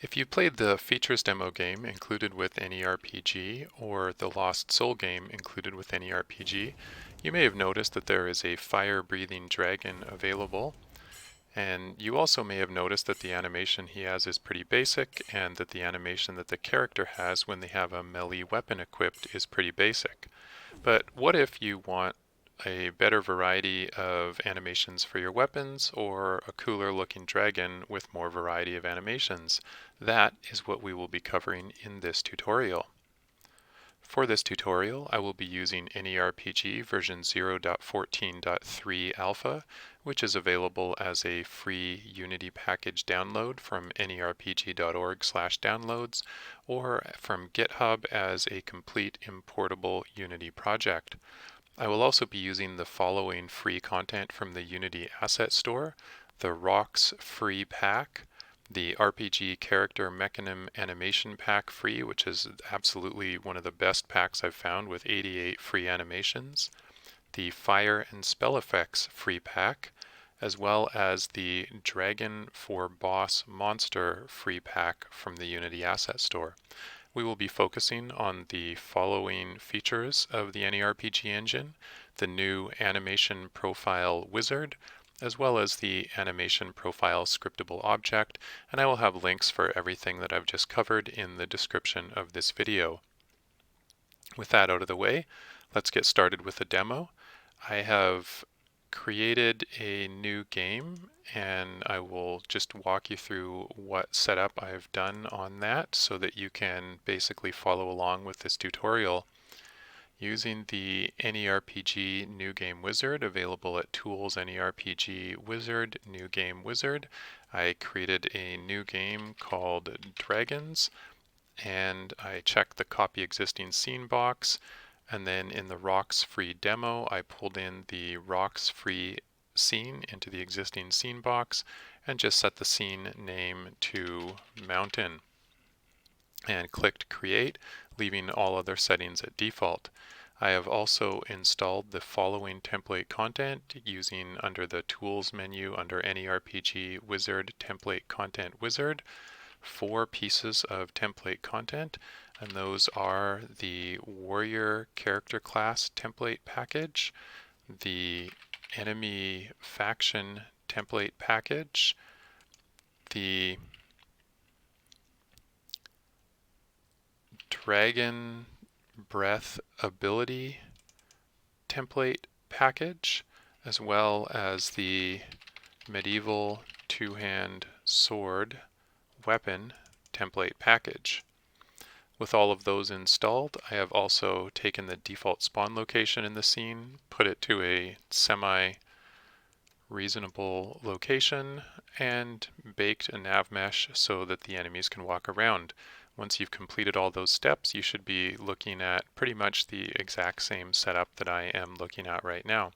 If you played the Features demo game included with AnyRPG or the Lost Soul game included with AnyRPG, you may have noticed that there is a fire-breathing dragon available, and you also may have noticed that the animation he has is pretty basic and that the animation that the character has when they have a melee weapon equipped is pretty basic. But what if you want a better variety of animations for your weapons or a cooler looking dragon with more variety of animations? That is what we will be covering in this tutorial. For this tutorial, I will be using AnyRPG version 0.14.3 alpha, which is available as a free Unity package download from anyrpg.org/downloads or from GitHub as a complete importable Unity project. I will also be using the following free content from the Unity Asset Store: the Rocks Free Pack, the RPG Character Mecanim Animation Pack Free, which is absolutely one of the best packs I've found with 88 free animations, the Fire and Spell Effects Free Pack, as well as the Dragon for Boss Monster Free Pack from the Unity Asset Store. We will be focusing on the following features of the AnyRPG engine: the new Animation Profile Wizard, as well as the Animation Profile Scriptable Object, and I will have links for everything that I've just covered in the description of this video. With that out of the way, let's get started with the demo. I have created a new game and I will just walk you through what setup I've done on that so that you can basically follow along with this tutorial. Using the AnyRPG New Game Wizard available at Tools AnyRPG Wizard New Game Wizard, I created a new game called Dragons, and I checked the Copy Existing Scene box. And then in the Rocks Free demo, I pulled in the Rocks Free scene into the existing scene box and just set the scene name to Mountain and clicked Create, leaving all other settings at default. I have also installed the following template content using under the Tools menu under AnyRPG Wizard Template Content Wizard. 4 pieces of template content, and those are the Warrior Character Class template package, the Enemy Faction template package, the Dragon Breath Ability template package, as well as the Medieval Two-Hand Sword Weapon template package. With all of those installed, I have also taken the default spawn location in the scene, put it to a semi-reasonable location, and baked a nav mesh so that the enemies can walk around. Once you've completed all those steps, you should be looking at pretty much the exact same setup that I am looking at right now.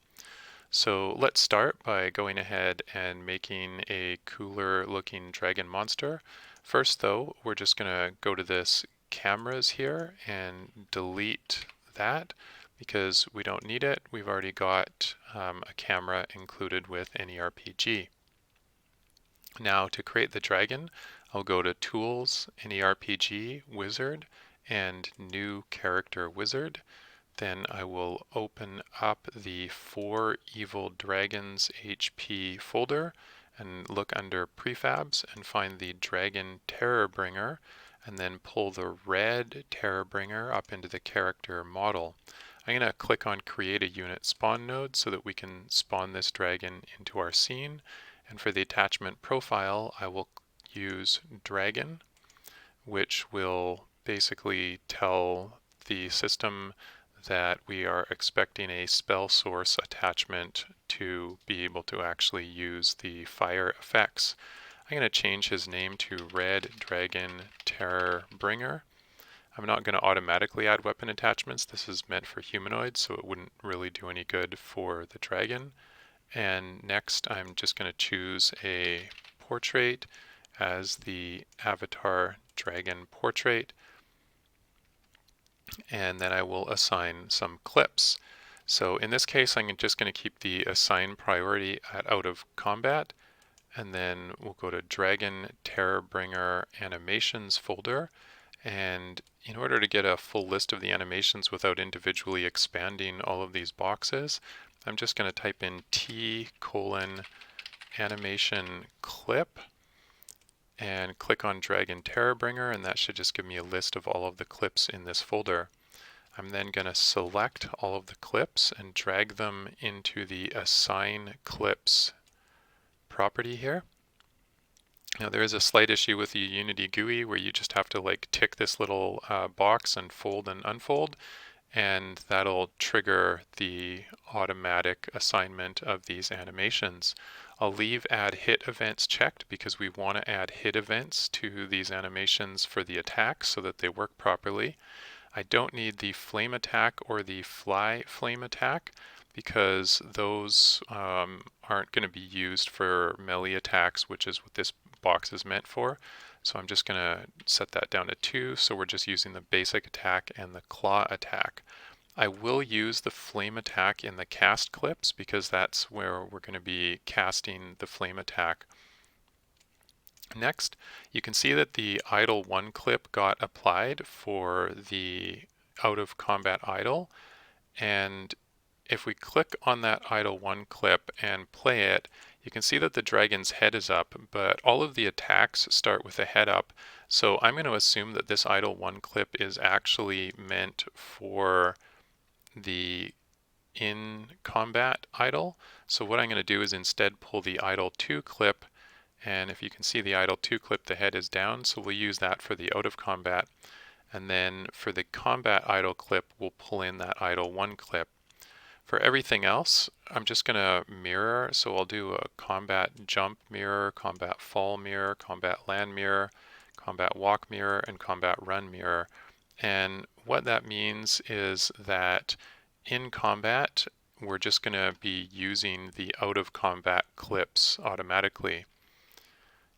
So let's start by going ahead and making a cooler looking dragon monster. First though, we're just going to go to this cameras here and delete that because we don't need it. We've already got a camera included with AnyRPG. Now to create the dragon, I'll go to Tools, AnyRPG, Wizard, and New Character Wizard. Then I will open up the For Evil Dragons HP folder and look under Prefabs and find the Dragon Terrorbringer, and then pull the red Terrorbringer up into the character model. I'm going to click on Create a Unit Spawn node so that we can spawn this dragon into our scene. And for the attachment profile, I will use Dragon, which will basically tell the system that we are expecting a spell source attachment to be able to actually use the fire effects. I'm going to change his name to Red Dragon Terror Bringer. I'm not going to automatically add weapon attachments. This is meant for humanoids, so it wouldn't really do any good for the dragon. And next I'm just going to choose a portrait as the avatar dragon portrait, and then I will assign some clips. So in this case I'm just going to keep the assign priority at out of combat, and then we'll go to Dragon Terrorbringer Animations folder. And in order to get a full list of the animations without individually expanding all of these boxes, I'm just going to type in T:\animation clip and click on Dragon Terrorbringer, and that should just give me a list of all of the clips in this folder. I'm then going to select all of the clips and drag them into the Assign Clips property here. Now there is a slight issue with the Unity GUI where you just have to like tick this little box and fold and unfold, and that'll trigger the automatic assignment of these animations. I'll leave Add Hit Events checked because we want to add hit events to these animations for the attacks so that they work properly. I don't need the flame attack or the fly flame attack because those aren't going to be used for melee attacks, which is what this box is meant for. So I'm just going to set that down to 2, so we're just using the basic attack and the claw attack. I will use the flame attack in the cast clips because that's where we're going to be casting the flame attack. Next, you can see that the idle 1 clip got applied for the out of combat idle, and if we click on that idle 1 clip and play it, you can see that the dragon's head is up, but all of the attacks start with a head up. So I'm going to assume that this idle 1 clip is actually meant for the in combat idle. So what I'm going to do is instead pull the idle 2 clip, and if you can see the idle 2 clip, the head is down, so we'll use that for the out of combat. And then for the combat idle clip, we'll pull in that idle 1 clip. For everything else, I'm just going to mirror, so I'll do a combat jump mirror, combat fall mirror, combat land mirror, combat walk mirror, and combat run mirror. And what that means is that in combat, we're just going to be using the out of combat clips automatically.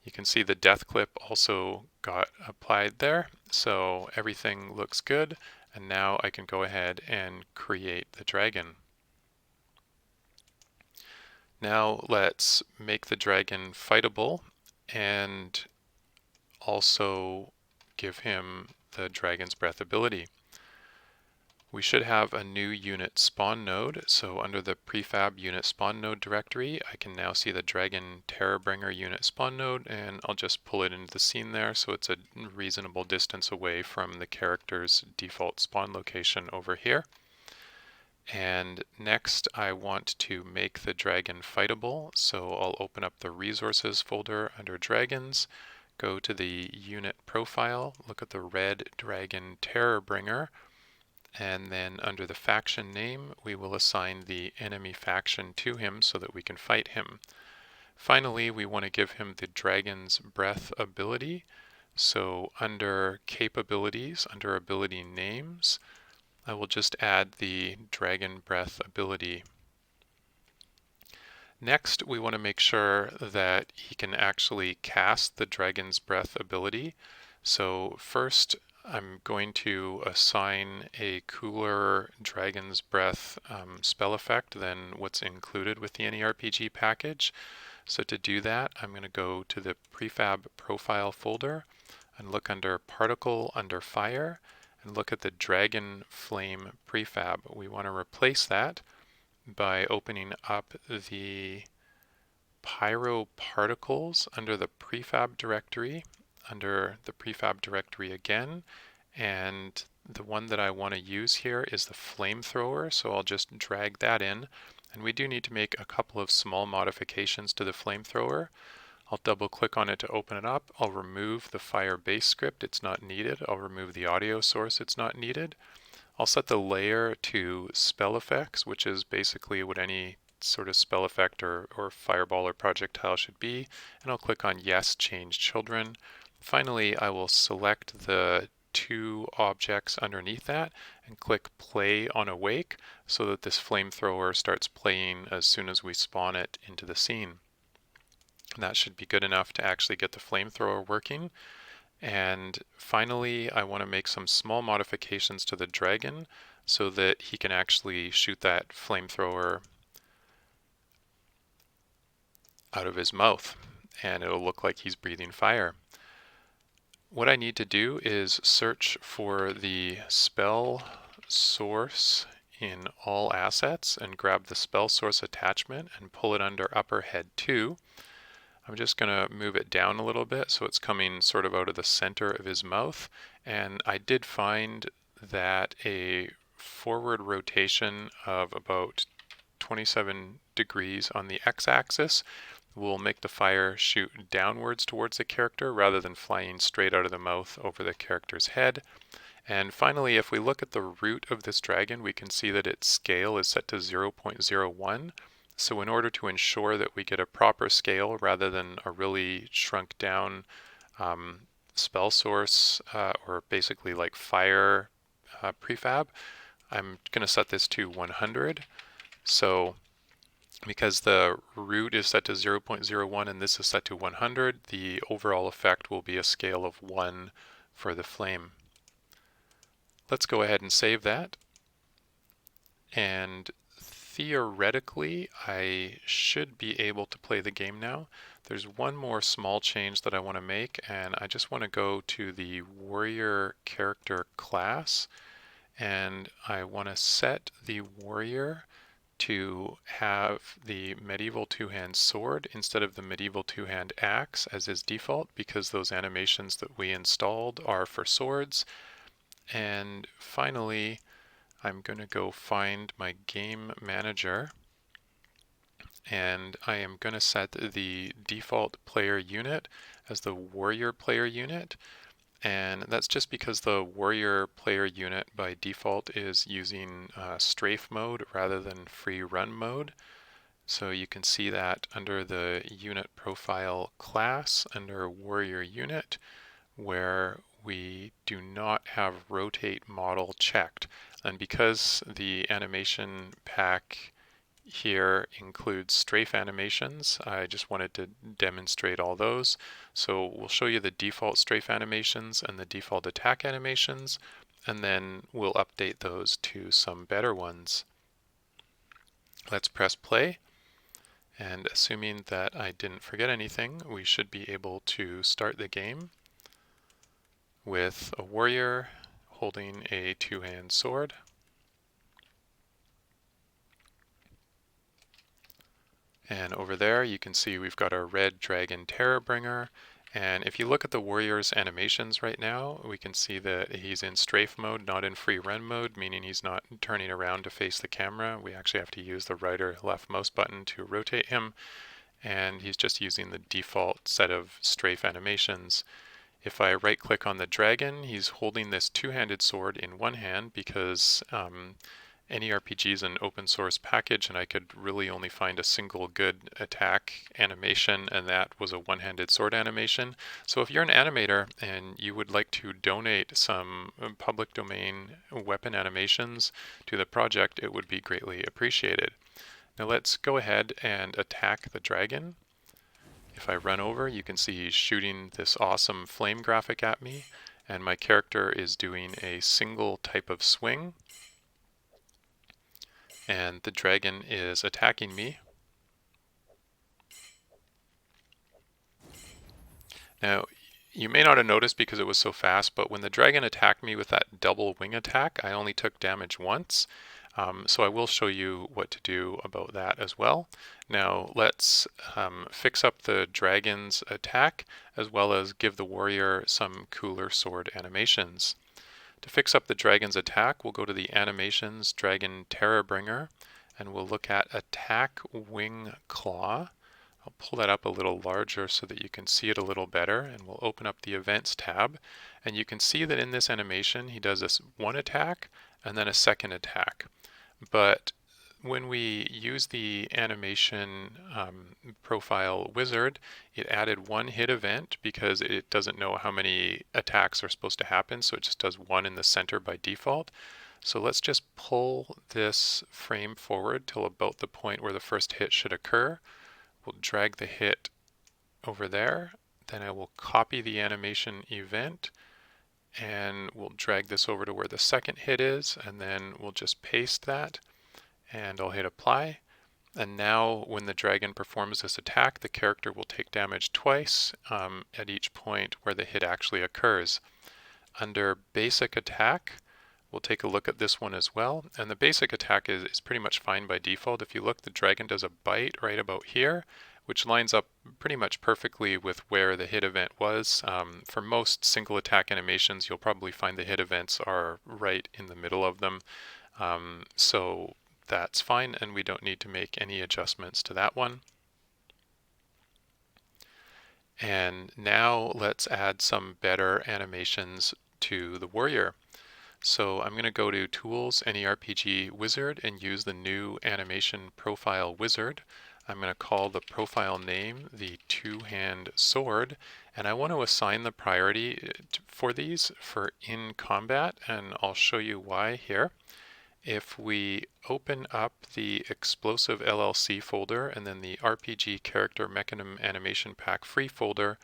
You can see the death clip also got applied there, so everything looks good, and now I can go ahead and create the dragon. Now let's make the dragon fightable and also give him the Dragon's Breath ability. We should have a new unit spawn node, so under the prefab unit spawn node directory, I can now see the Dragon Terrorbringer unit spawn node, and I'll just pull it into the scene there so it's a reasonable distance away from the character's default spawn location over here. And next I want to make the dragon fightable, so I'll open up the resources folder under dragons, go to the unit profile, look at the red dragon Terrorbringer, and then under the faction name we will assign the enemy faction to him so that we can fight him. Finally, we want to give him the Dragon's Breath ability, so under capabilities, under ability names, I will just add the Dragon Breath ability. Next, we want to make sure that he can actually cast the Dragon's Breath ability. So first, I'm going to assign a cooler Dragon's Breath spell effect than what's included with the AnyRPG package. So to do that, I'm going to go to the prefab profile folder and look under particle under fire, and look at the Dragon Flame prefab. We want to replace that by opening up the Pyro Particles under the prefab directory, again, and the one that I want to use here is the flamethrower, so I'll just drag that in, and we do need to make a couple of small modifications to the flamethrower. I'll double click on it to open it up. I'll remove the Fire base script, it's not needed. I'll remove the audio source, it's not needed. I'll set the layer to spell effects, which is basically what any sort of spell effect or fireball or projectile should be. And I'll click on Yes, Change Children. Finally, I will select the 2 objects underneath that and click Play on Awake so that this flamethrower starts playing as soon as we spawn it into the scene. And that should be good enough to actually get the flamethrower working. And finally, I want to make some small modifications to the dragon so that he can actually shoot that flamethrower out of his mouth. and it'll look like he's breathing fire. What I need to do is search for the spell source in all assets and grab the spell source attachment and pull it under upper head 2. I'm just going to move it down a little bit so it's coming sort of out of the center of his mouth, and I did find that a forward rotation of about 27 degrees on the x-axis will make the fire shoot downwards towards the character rather than flying straight out of the mouth over the character's head. And finally, if we look at the root of this dragon, we can see that its scale is set to 0.01. So in order to ensure that we get a proper scale rather than a really shrunk down spell source or basically like fire prefab, I'm going to set this to 100. So because the root is set to 0.01 and this is set to 100, the overall effect will be a scale of 1 for the flame. Let's go ahead and save that. And theoretically, I should be able to play the game now. There's one more small change that I want to make, and I just want to go to the warrior character class, and I want to set the warrior to have the medieval two-hand sword instead of the medieval two-hand axe as is default, because those animations that we installed are for swords. And finally, I'm going to go find my game manager, and I am going to set the default player unit as the warrior player unit. And that's just because the warrior player unit by default is using strafe mode rather than free run mode. So you can see that under the unit profile class under warrior unit, where we do not have rotate model checked. And because the animation pack here includes strafe animations, I just wanted to demonstrate all those. So we'll show you the default strafe animations and the default attack animations, and then we'll update those to some better ones. Let's press play, and assuming that I didn't forget anything, we should be able to start the game with a warrior holding a two-hand sword. And over there you can see we've got our red dragon Terrorbringer, and if you look at the warrior's animations right now, we can see that he's in strafe mode, not in free run mode, meaning he's not turning around to face the camera. We actually have to use the right or left mouse button to rotate him, and he's just using the default set of strafe animations. If I right click on the dragon, he's holding this two-handed sword in one hand because AnyRPG is an open source package, and I could really only find a single good attack animation, and that was a one-handed sword animation. So if you're an animator and you would like to donate some public domain weapon animations to the project, it would be greatly appreciated. Now let's go ahead and attack the dragon. If I run over, you can see he's shooting this awesome flame graphic at me, and my character is doing a single type of swing. And the dragon is attacking me. Now, you may not have noticed because it was so fast, but when the dragon attacked me with that double wing attack, I only took damage once. So I will show you what to do about that as well. Now let's fix up the dragon's attack as well as give the warrior some cooler sword animations. To fix up the dragon's attack, we'll go to the Animations Dragon Terrorbringer, and we'll look at Attack Wing Claw. I'll pull that up a little larger so that you can see it a little better, and we'll open up the Events tab. And you can see that in this animation he does this one attack and then a second attack. But when we use the animation profile wizard, it added one hit event because it doesn't know how many attacks are supposed to happen, so it just does one in the center by default. So let's just pull this frame forward till about the point where the first hit should occur. We'll drag the hit over there, then I will copy the animation event, and we'll drag this over to where the second hit is, and then we'll just paste that, and I'll hit apply, And now when the dragon performs this attack, the character will take damage twice at each point where the hit actually occurs. Under basic attack, we'll take a look at this one as well. And the basic attack is pretty much fine by default. If you look, the dragon does a bite right about here, which lines up pretty much perfectly with where the hit event was. For most single attack animations, you'll probably find the hit events are right in the middle of them. So that's fine, and we don't need to make any adjustments to that one. And now let's add some better animations to the warrior. So I'm going to go to Tools, AnyRPG Wizard, and use the new Animation Profile Wizard. I'm going to call the profile name the Two-Hand Sword, and I want to assign the priority for these for in combat, and I'll show you why here. If we open up the Explosive LLC folder and then the RPG Character Mecanim Animation Pack Free folder,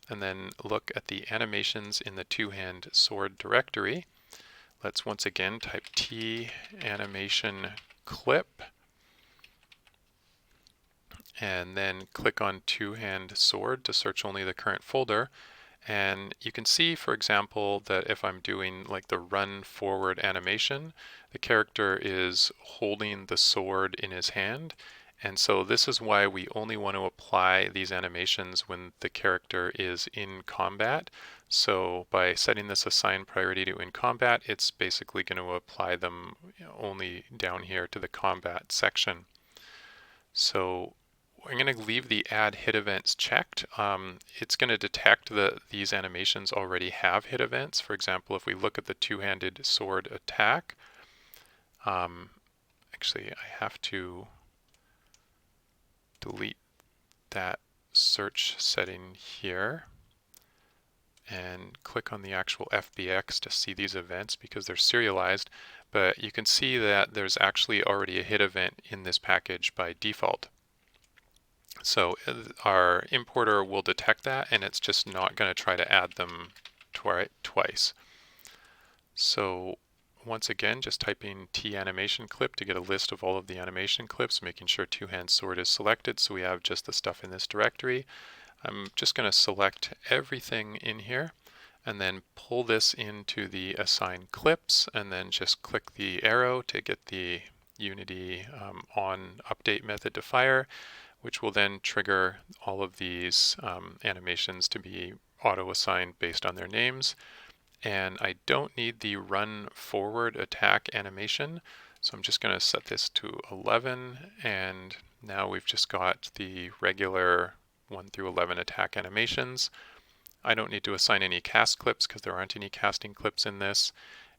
and then look at the animations in the Two-Hand Sword directory, let's once again type T animation clip and then click on Two-Hand Sword to search only the current folder. And you can see, for example, that if I'm doing like the run forward animation, the character is holding the sword in his hand. And so this is why we only want to apply these animations when the character is in combat. So by setting this assign priority to in combat, it's basically going to apply them only down here to the combat section. So I'm going to leave the add hit events checked. It's going to detect that these animations already have hit events. For example, if we look at the two-handed sword attack, actually I have to delete that search setting here and click on the actual FBX to see these events because they're serialized. But you can see that there's actually already a hit event in this package by default. So our importer will detect that, and it's just not going to try to add them twice. So once again, just typing T animation clip to get a list of all of the animation clips, making sure Two-Hand Sword is selected so we have just the stuff in this directory. I'm just going to select everything in here and then pull this into the assign clips and then just click the arrow to get the Unity on update method to fire, which will then trigger all of these animations to be auto-assigned based on their names. And I don't need the run forward attack animation, so I'm just going to set this to 11, and now we've just got the regular 1 through 11 attack animations. I don't need to assign any cast clips because there aren't any casting clips in this.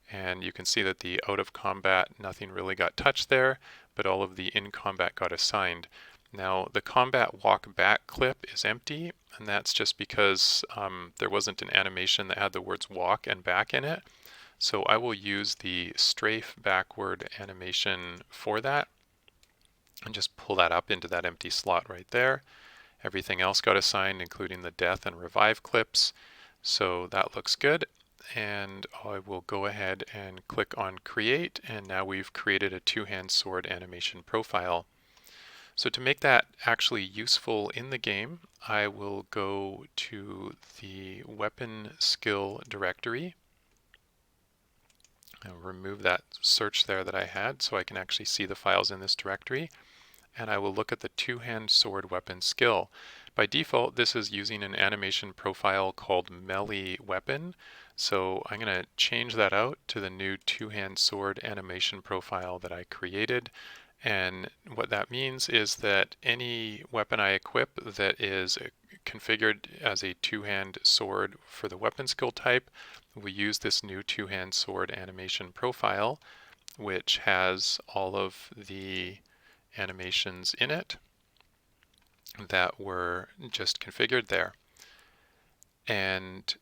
And you can see that the out of combat, nothing really got touched there, but all of the in combat got assigned. Now the combat walk back clip is empty, and that's just because there wasn't an animation that had the words walk and back in it. So I will use the strafe backward animation for that and just pull that up into that empty slot right there. Everything else got assigned, including the death and revive clips. So that looks good. And I will go ahead and click on create, and now we've created a Two-Hand Sword animation profile. So to make that actually useful in the game, I will go to the weapon skill directory. I'll remove that search there that I had so I can actually see the files in this directory. And I will look at the Two-Hand Sword weapon skill. By default, this is using an animation profile called Melee Weapon. So I'm going to change that out to the new Two-Hand Sword animation profile that I created. And what that means is that any weapon I equip that is configured as a two-hand sword for the weapon skill type, we use this new Two-Hand Sword animation profile, which has all of the animations in it that were just configured there. And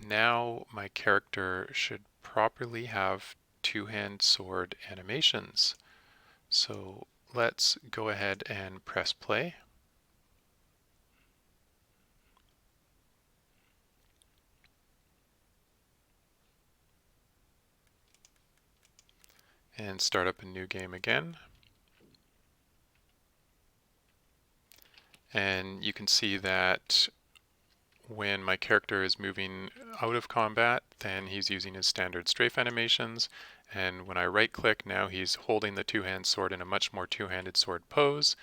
now my character should properly have Two-Hand Sword animations. So let's go ahead and press play. And start up a new game again. And you can see that when my character is moving out of combat, then he's using his standard strafe animations. And when I right click, now he's holding the two-hand sword in a much more two-handed sword pose.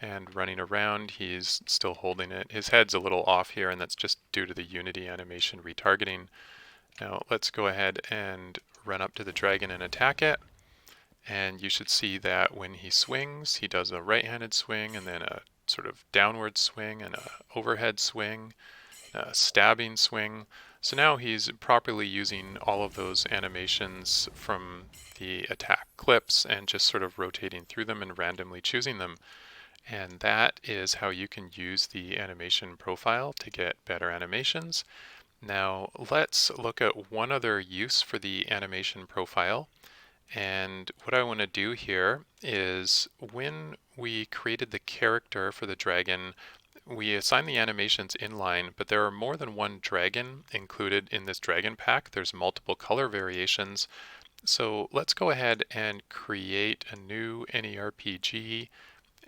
And running around, he's still holding it. His head's a little off here, and that's just due to the Unity animation retargeting. Now let's go ahead and run up to the dragon and attack it. And you should see that when he swings, he does a right-handed swing and then a sort of downward swing and a overhead swing, a stabbing swing. So now he's properly using all of those animations from the attack clips and just sort of rotating through them and randomly choosing them. And that is how you can use the animation profile to get better animations. Now let's look at one other use for the animation profile. And what I want to do here is when we created the character for the dragon, we assigned the animations inline, but there are more than one dragon included in this dragon pack. There's multiple color variations. So let's go ahead and create a new AnyRPG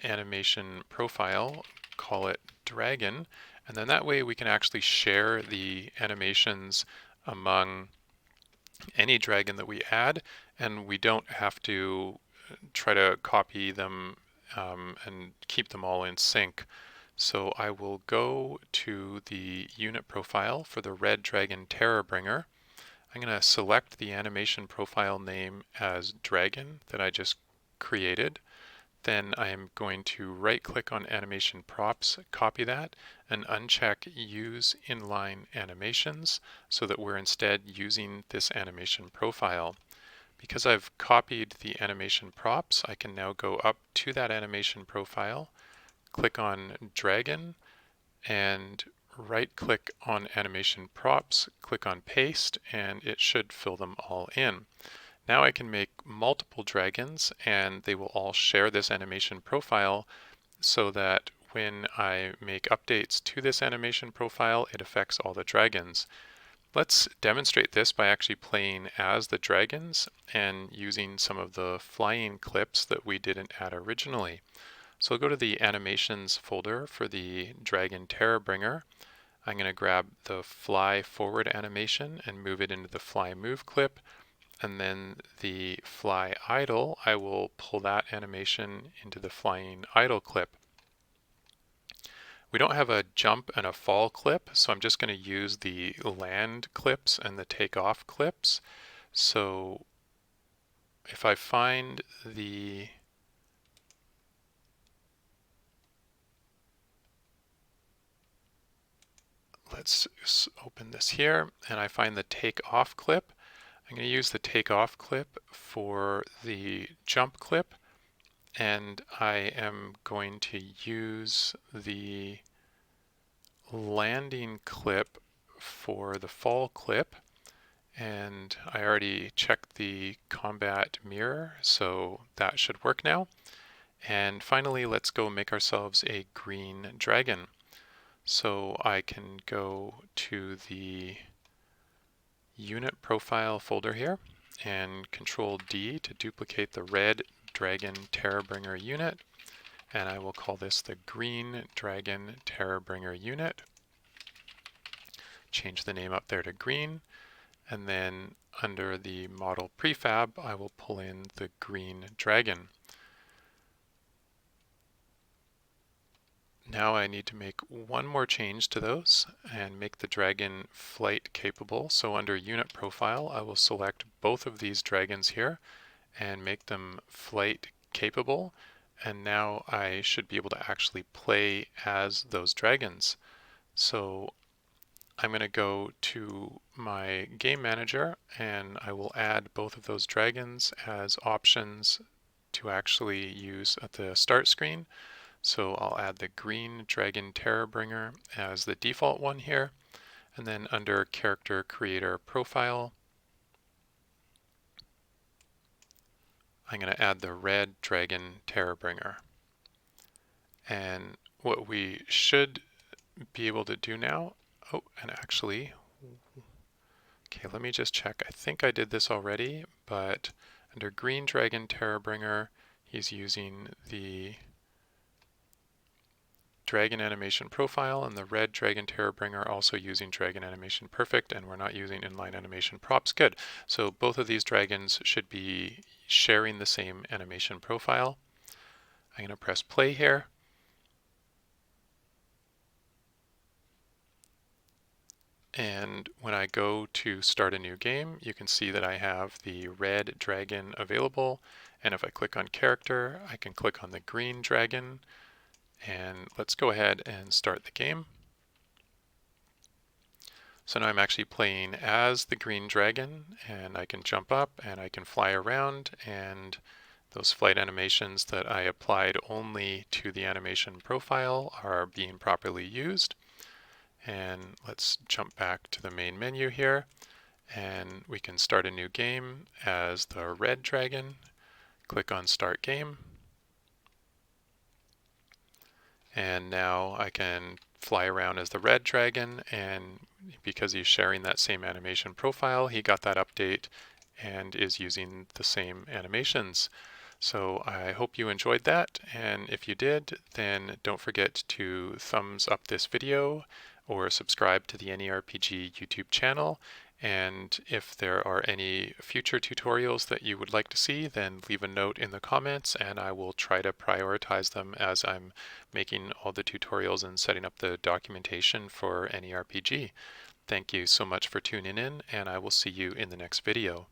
animation profile, call it dragon, and then that way we can actually share the animations among any dragon that we add, and we don't have to try to copy them and keep them all in sync. So I will go to the unit profile for the red dragon Terrorbringer. I'm going to select the animation profile name as dragon that I just created. Then I am going to right click on animation props, copy that, and uncheck use inline animations so that we're instead using this animation profile. Because I've copied the animation props, I can now go up to that animation profile, click on dragon, and right click on animation props, click on paste, and it should fill them all in. Now I can make multiple dragons and they will all share this animation profile so that when I make updates to this animation profile, it affects all the dragons. Let's demonstrate this by actually playing as the dragons and using some of the flying clips that we didn't add originally. So I'll go to the animations folder for the dragon Terrorbringer. I'm going to grab the fly forward animation and move it into the fly move clip. And then the fly idle, I will pull that animation into the flying idle clip. We don't have a jump and a fall clip, so I'm just going to use the land clips and the takeoff clips. So if I find the let's open this here, and I find the takeoff clip. I'm going to use the takeoff clip for the jump clip, and I am going to use the landing clip for the fall clip. And I already checked the combat mirror, so that should work now. And finally, let's go make ourselves a green dragon. So I can go to the unit profile folder here and Control D to duplicate the red dragon Terrorbringer unit, and I will call this the green dragon Terrorbringer unit. Change the name up there to green, and then under the model prefab I will pull in the green dragon. Now I need to make one more change to those and make the dragon flight capable. So under unit profile, I will select both of these dragons here and make them flight capable. And now I should be able to actually play as those dragons. So I'm going to go to my game manager and I will add both of those dragons as options to actually use at the start screen. So I'll add the green dragon Terrorbringer as the default one here, and then under character creator profile, I'm going to add the red dragon Terrorbringer. And what we should be able to do now, oh, and actually, okay, let me just check. I think I did this already, but under green dragon Terrorbringer, he's using the dragon animation profile and the red dragon terrorbringer are also using dragon animation perfect, and we're not using inline animation props. Good. So both of these dragons should be sharing the same animation profile. I'm going to press play here. And when I go to start a new game, you can see that I have the red dragon available. And if I click on character, I can click on the green dragon. And let's go ahead and start the game. So now I'm actually playing as the green dragon, and I can jump up and I can fly around, and those flight animations that I applied only to the animation profile are being properly used. And let's jump back to the main menu here, and we can start a new game as the red dragon. Click on Start Game. And now I can fly around as the red dragon, and because he's sharing that same animation profile, he got that update and is using the same animations. So I hope you enjoyed that, and if you did, then don't forget to thumbs up this video or subscribe to the AnyRPG YouTube channel. And if there are any future tutorials that you would like to see, then leave a note in the comments and I will try to prioritize them as I'm making all the tutorials and setting up the documentation for AnyRPG. Thank you so much for tuning in, and I will see you in the next video.